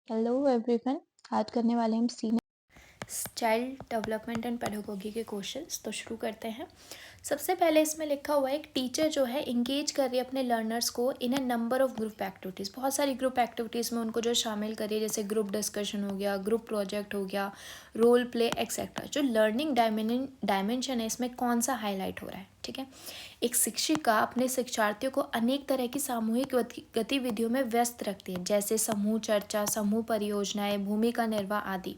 Hello everyone. आज करने वाले हम senior child development and pedagogy के क्वेश्चंस। तो शुरू करते हैं। सबसे पहले इसमें लिखा हुआ है एक टीचर जो है इंगेज कर रही है अपने लर्नर्स को इन ए नंबर ऑफ ग्रुप एक्टिविटीज़। बहुत सारी ग्रुप एक्टिविटीज़ में उनको जो शामिल करिए, जैसे ग्रुप डिस्कशन हो गया, ग्रुप प्रोजेक्ट हो गया, रोल प्ले एक्सेट्रा। जो लर्निंग डायमेंशन है इसमें कौन सा हाईलाइट हो रहा है, ठीक है। एक शिक्षिका अपने शिक्षार्थियों को अनेक तरह की सामूहिक गतिविधियों में व्यस्त रखती है, जैसे समूह चर्चा, समूह परियोजनाएं, भूमिका निर्वाह आदि।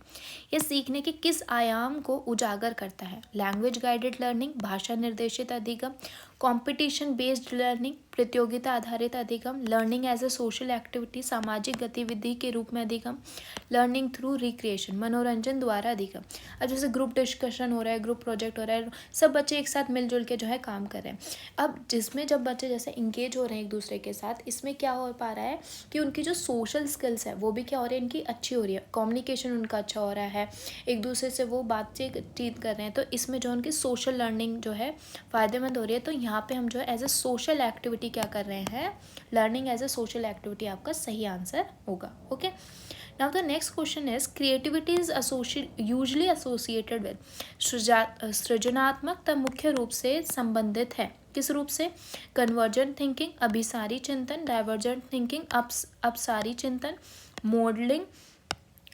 यह सीखने के किस आयाम को उजागर करता है? लैंग्वेज गाइडेड लर्निंग, भाषा निर्देशित अधिगम, कंपटीशन बेस्ड लर्निंग, प्रतियोगिता आधारित अधिगम, learning as a social activity, सामाजिक गतिविधि के रूप में अधिगम, लर्निंग थ्रू रिक्रिएशन, मनोरंजन द्वारा अधिगम। अब जैसे ग्रुप डिस्कशन हो रहा है, ग्रुप प्रोजेक्ट हो रहा है, सब बच्चे एक साथ मिलजुल के जो है काम कर रहे हैं। अब जिसमें जब बच्चे जैसे इंगेज हो रहे हैं एक दूसरे के साथ, इसमें क्या हो पा रहा है कि उनकी जो सोशल स्किल्स है वो भी क्या हो रही है, इनकी अच्छी हो रही है, कम्युनिकेशन उनका अच्छा हो रहा है, एक दूसरे से वो बातचीत कर रहे हैं। तो इसमें जो उनकी सोशल लर्निंग जो है फ़ायदेमंद हो रही है। तो यहाँ पे हम जो है एज ए सोशल एक्टिविटी क्या कर रहे हैं, learning as a social activity आपका सही आंसर होगा। Okay, now the next question is creativity is usually associated with, सृजनात्मकता मुख्य रूप से संबंधित है किस रूप से? कन्वर्जेंट थिंकिंग, अभिसारी चिंतन, डाइवर्जेंट थिंकिंग, अपसारी चिंतन, मॉडलिंग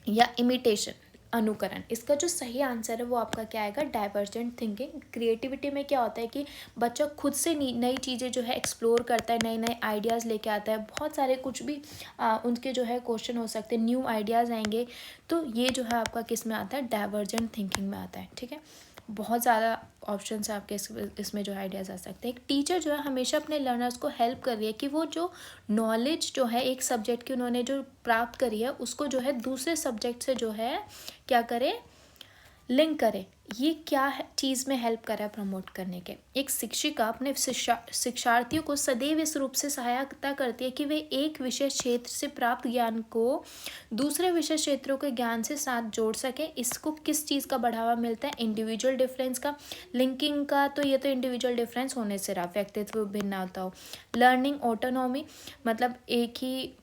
या इमिटेशन, अनुकरण। इसका जो सही आंसर है वो आपका क्या आएगा? Divergent thinking. क्रिएटिविटी में क्या होता है कि बच्चा खुद से नई चीज़ें जो है एक्सप्लोर करता है, नए नए आइडियाज़ लेके आता है, बहुत सारे कुछ भी उनके जो है क्वेश्चन हो सकते हैं, न्यू आइडियाज़ आएंगे। तो ये जो है आपका किस में आता है? डाइवर्जेंट थिंकिंग में आता है, ठीक है। बहुत ज़्यादा ऑप्शन है आपके इसमें जो आइडियाज़ आ सकते हैं। एक टीचर जो है हमेशा अपने लर्नर्स को हेल्प कर रही है कि वो जो नॉलेज जो है एक सब्जेक्ट की उन्होंने जो प्राप्त करी है उसको जो है दूसरे सब्जेक्ट से जो है क्या करे, लिंक करे। ये क्या चीज़ में हेल्प कर रहा है प्रमोट करने के? एक शिक्षिका अपने शिक्षार्थियों को सदैव इस रूप से सहायता करती है कि वे एक विशेष क्षेत्र से प्राप्त ज्ञान को दूसरे विशेष क्षेत्रों के ज्ञान से साथ जोड़ सके। इसको किस चीज़ का बढ़ावा मिलता है? इंडिविजुअल डिफरेंस का, लिंकिंग का। तो ये तो इंडिविजुअल डिफरेंस होने से रहा, व्यक्तित्व भिन्नता हो। लर्निंग ऑटोनॉमी, मतलब एक ही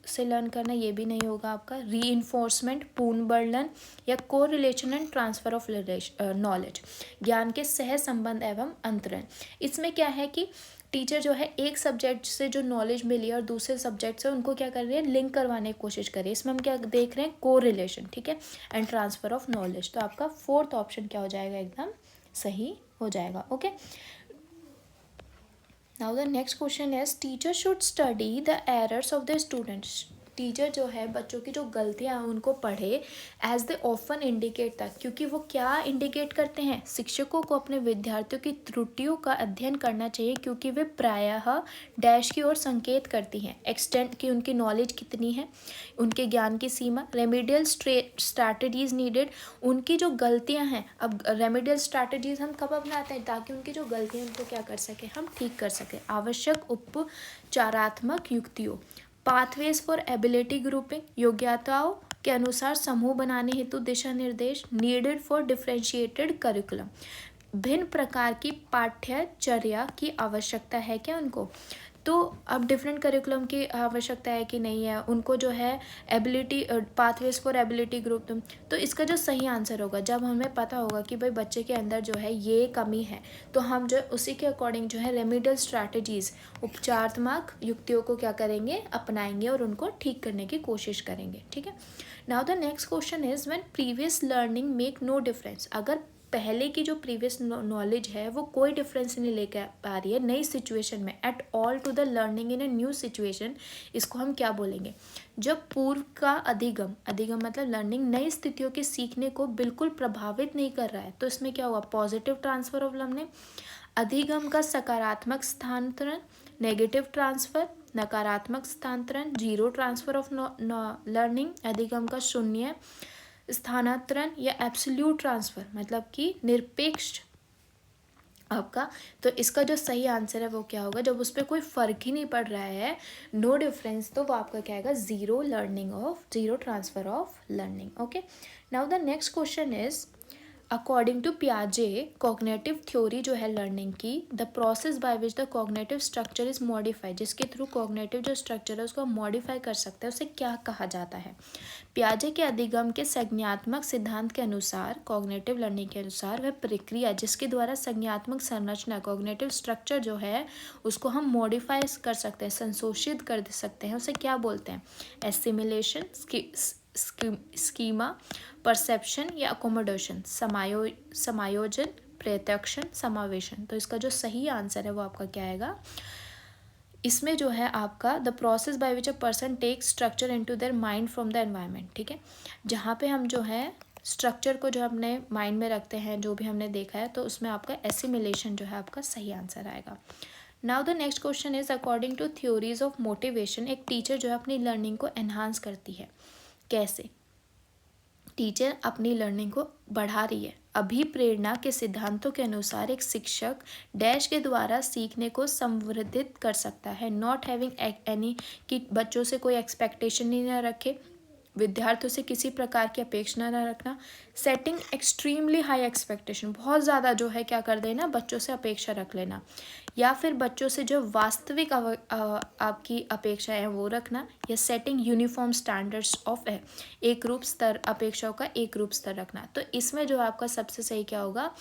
से लर्न करना, ये भी नहीं होगा आपका। री पूर्ण वर्णन या को relation and transfer of knowledge, ज्ञान के सह संबंध एवं अंतरण। इसमें क्या है कि टीचर जो है एक सब्जेक्ट से जो नॉलेज मिली है और दूसरे सब्जेक्ट से उनको क्या कर रही है, लिंक करवाने की कोशिश कर रही है। इसमें हम क्या देख रहे हैं? को रिलेशन, ठीक है, एंड ट्रांसफर ऑफ नॉलेज। तो आपका फोर्थ ऑप्शन क्या हो जाएगा? एकदम सही हो जाएगा। Okay, now the next question is teacher should study the errors of the students। Teacher जो है बच्चों की जो गलतियां हैं उनको पढ़े, एज दे ऑफन इंडिकेट तक, क्योंकि वो क्या इंडिकेट करते हैं? शिक्षकों को अपने विद्यार्थियों की त्रुटियों का अध्ययन करना चाहिए, क्योंकि वे प्रायः डैश की ओर संकेत करती हैं। एक्सटेंट की उनकी नॉलेज कितनी है, उनके ज्ञान की सीमा। रेमेडियल स्ट्रैटेजीज नीडेड, उनकी जो गलतियां हैं। अब रेमेडियल स्ट्रैटेजीज हम कब अपनाते हैं? ताकि उनकी जो गलतियां उनको क्या कर सके, हम ठीक कर सके। आवश्यक उपचारात्मक युक्तियों। पाथवेज फॉर एबिलिटी ग्रुपिंग, योग्यताओं के अनुसार समूह बनाने हेतु दिशा निर्देश। नीडेड फॉर डिफ्रेंशिएटेड करिकुलम, भिन्न प्रकार की पाठ्यचर्या की आवश्यकता है क्या उनको? तो अब डिफरेंट करिकुलम की आवश्यकता है कि नहीं है उनको, जो है ability pathways for ability group. तो इसका जो सही आंसर होगा, जब हमें पता होगा कि भाई बच्चे के अंदर जो है ये कमी है, तो हम जो उसी के अकॉर्डिंग जो है रेमिडियल स्ट्रैटेजीज, उपचारात्मक युक्तियों को क्या करेंगे, अपनाएंगे और उनको ठीक करने की कोशिश करेंगे, ठीक है। Now the next question is when previous learning make no difference, अगर पहले की जो प्रीवियस नॉलेज है वो कोई डिफरेंस नहीं लेकर आ रही है नई सिचुएशन में, at all to the learning in a new situation, इसको हम क्या बोलेंगे? जब पूर्व का अधिगम, अधिगम मतलब लर्निंग, नई स्थितियों के सीखने को बिल्कुल प्रभावित नहीं कर रहा है, तो इसमें क्या हुआ? Positive transfer of learning. अधिगम का सकारात्मक स्थानांतरण, नेगेटिव ट्रांसफर, नकारात्मक स्थानांतरण, जीरो ट्रांसफर ऑफ लर्निंग। अधिगम का शून्य स्थानांतरण या एब्सोल्यूट ट्रांसफर, मतलब कि निरपेक्ष आपका। तो इसका जो सही आंसर है वो क्या होगा? जब उस पर कोई फर्क ही नहीं पड़ रहा है, नो डिफरेंस, तो वो आपका क्या आएगा? Zero transfer of learning. Okay, now the next question is according to पियाजे कॉग्निटिव थ्योरी जो है लर्निंग की, the process by which the cognitive structure is modified, जिसके थ्रू कॉग्निटिव जो स्ट्रक्चर है उसको हम मॉडिफाई कर सकते हैं, उसे क्या कहा जाता है। पियाजे के अधिगम के संज्ञात्मक सिद्धांत के अनुसार, कॉग्निटिव लर्निंग के अनुसार, वह प्रक्रिया जिसके द्वारा संज्ञात्मक संरचना कॉग्निटिव स्ट्रक्चर जो है उसको हम मॉडिफाई कर सकते हैं, संशोधित कर सकते हैं, उसे क्या बोलते हैं। एसिमिलेशन, स्कीमा, परसेप्शन या अकोमोडेशन, समायोजन, प्रत्यक्षण, समावेशन। तो इसका जो सही आंसर है वो आपका क्या आएगा, इसमें जो है आपका the process by which a person takes structure into their mind from the environment. ठीक है, जहाँ पे हम जो है स्ट्रक्चर को जो अपने माइंड में रखते हैं, जो भी हमने देखा है, तो उसमें आपका एसिमिलेशन जो है आपका सही आंसर आएगा। Now the next question is according to theories of motivation, एक टीचर जो है अपनी लर्निंग को एनहांस करती है। कैसे टीचर अपनी लर्निंग को बढ़ा रही है। अभिप्रेरणा के सिद्धांतों के अनुसार एक शिक्षक डैश के द्वारा सीखने को संवर्धित कर सकता है। नॉट हैविंग एनी, कि बच्चों से कोई एक्सपेक्टेशन ही ना रखे, विद्यार्थियों से किसी प्रकार की अपेक्षा ना रखना। सेटिंग एक्सट्रीमली हाई एक्सपेक्टेशन, बहुत ज़्यादा जो है क्या कर देना, बच्चों से अपेक्षा रख लेना, या फिर बच्चों से जो वास्तविक आपकी अपेक्षा है वो रखना। या सेटिंग यूनिफॉर्म स्टैंडर्ड्स ऑफ है, एक रूप स्तर, अपेक्षाओं का एक रूप स्तर रखना। तो इसमें जो आपका सबसे सही क्या होगा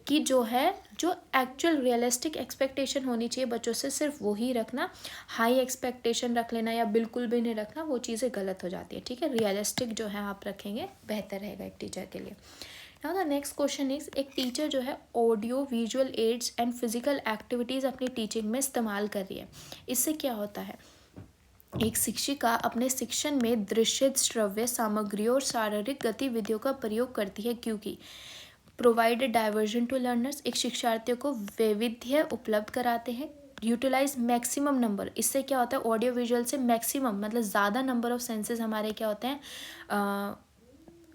कि जो है जो एक्चुअल रियलिस्टिक एक्सपेक्टेशन होनी चाहिए बच्चों से, सिर्फ वो ही रखना। हाई एक्सपेक्टेशन रख लेना या बिल्कुल भी नहीं रखना, वो चीज़ें गलत हो जाती है। ठीक है, रियलिस्टिक जो है आप रखेंगे बेहतर रहेगा एक टीचर के लिए। Now the next question is, एक टीचर जो है audio visual aids and physical activities अपनी टीचिंग में इस्तेमाल कर रही है। इससे क्या होता है, एक शिक्षिका अपने शिक्षण में दृश्य, श्रव्य सामग्रियों और शारीरिक गतिविधियों का प्रयोग करती है, क्योंकि प्रोवाइड डाइवर्जन टू लर्नर्स, एक शिक्षार्थियों को वैविध्य उपलब्ध कराते हैं। यूटिलाइज मैक्सिमम नंबर, इससे क्या होता है, ऑडियो विजुअल से मैक्सिमम मतलब ज़्यादा नंबर ऑफ सेंसेस हमारे क्या होते हैं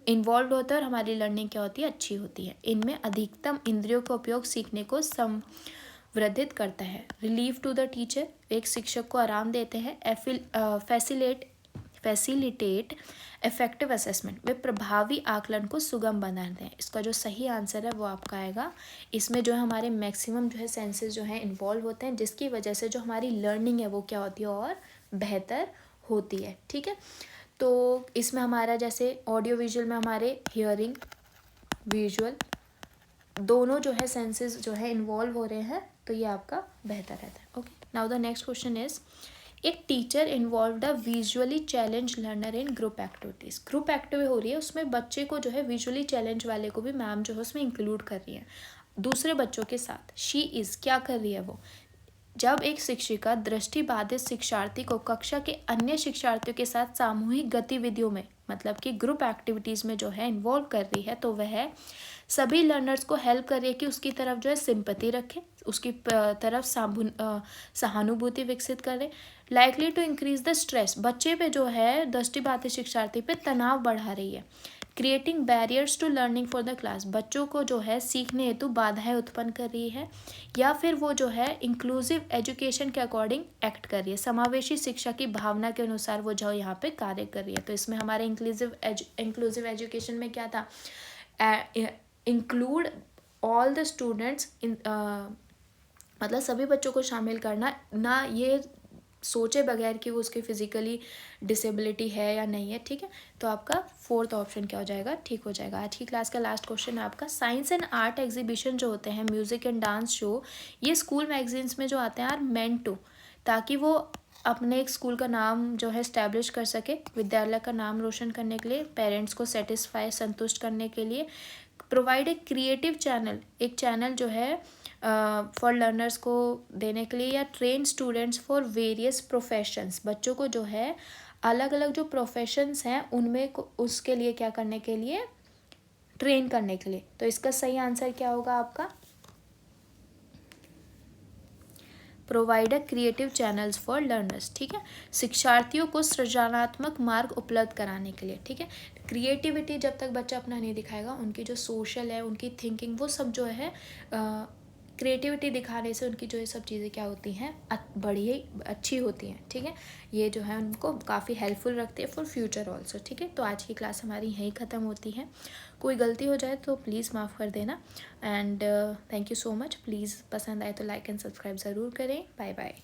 इन्वॉल्व होता है, और हमारी लर्निंग क्या होती है, अच्छी होती है। इनमें अधिकतम इंद्रियों का उपयोग सीखने को संवर्धित करता है। रिलीफ टू द टीचर, एक शिक्षक को आराम देते हैं। फैसिलिटेट इफेक्टिव असेसमेंट, वे प्रभावी आकलन को सुगम बनाते हैं। इसका जो सही आंसर है वो आपका आएगा। इसमें जो है हमारे मैक्सिमम जो है सेंसेस जो है इन्वॉल्व होते हैं, जिसकी वजह से जो हमारी लर्निंग है वो क्या होती है, और बेहतर होती है। ठीक है, तो इसमें हमारा जैसे ऑडियो विजुअल में हमारे हियरिंग, विजुअल दोनों जो है सेंसेस जो है इन्वॉल्व हो रहे हैं, तो ये आपका बेहतर रहता है। Okay, now the next question is, एक teacher involve the visually challenge learner in group activities. Group activity हो रही है, उसमें बच्चे को जो है विजुअली चैलेंज वाले को भी मैम जो है उसमें इंक्लूड कर रही है दूसरे बच्चों के साथ। शी इज़ क्या कर रही है वो, जब एक शिक्षिका दृष्टिबाधित शिक्षार्थी को कक्षा के अन्य शिक्षार्थियों के साथ सामूहिक गतिविधियों में, मतलब कि ग्रुप एक्टिविटीज़ में जो है इन्वॉल्व कर रही है, तो वह सभी लर्नर्स को हेल्प कर रही है कि उसकी तरफ जो है सिंपैथी रखें, उसकी तरफ सहानुभूति विकसित करें। Likely to increase the stress, बच्चे पे जो है दृष्टिबाधित शिक्षार्थी पे तनाव बढ़ा रही है। Creating barriers to learning for the class, बच्चों को जो है सीखने हेतु बाधाएं उत्पन्न कर रही है। या फिर वो जो है इंक्लूसिव एजुकेशन के अकॉर्डिंग एक्ट कर रही है, समावेशी शिक्षा की भावना के अनुसार वो जो यहाँ पे कार्य कर रही है। तो इसमें हमारे इंक्लूसिव एजुकेशन में क्या था, include all the students in, मतलब सभी बच्चों को शामिल करना, ना ये सोचे बगैर कि वो उसकी फिजिकली डिसेबिलिटी है या नहीं है। ठीक है, तो आपका फोर्थ ऑप्शन क्या हो जाएगा, ठीक हो जाएगा। आज की क्लास का लास्ट क्वेश्चन है आपका, साइंस एंड आर्ट एग्जीबिशन जो होते हैं, म्यूजिक एंड डांस शो, ये स्कूल मैगजीन्स में जो आते हैं आर मेंट टू, ताकि वो अपने एक स्कूल का नाम जो है इस्टेब्लिश कर सके, विद्यालय का नाम रोशन करने के लिए, पेरेंट्स को सेटिस्फाई संतुष्ट करने के लिए। प्रोवाइड ए क्रिएटिव चैनल, एक चैनल जो है फॉर लर्नर्स को देने के लिए। या train students for various professions, बच्चों को जो है अलग अलग जो प्रोफेशंस हैं उनमें उसके लिए क्या करने के लिए, ट्रेन करने के लिए। तो इसका सही आंसर क्या होगा आपका, provide a creative channels for learners. ठीक है, शिक्षार्थियों को सृजनात्मक मार्ग उपलब्ध कराने के लिए। ठीक है, क्रिएटिविटी जब तक बच्चा अपना नहीं दिखाएगा, उनकी जो सोशल है, उनकी थिंकिंग, वो सब जो है क्रिएटिविटी दिखाने से उनकी जो ये सब चीज़ें क्या होती हैं, बड़ी अच्छी होती हैं, ठीक है। ये जो है उनको काफ़ी हेल्पफुल रखती है फॉर फ्यूचर ऑल्सो, ठीक है। तो आज की क्लास हमारी यहीं ख़त्म होती है। कोई गलती हो जाए तो प्लीज़ माफ़ कर देना। And thank you so much. Please पसंद आए तो लाइक एंड सब्सक्राइब ज़रूर करें। Bye bye.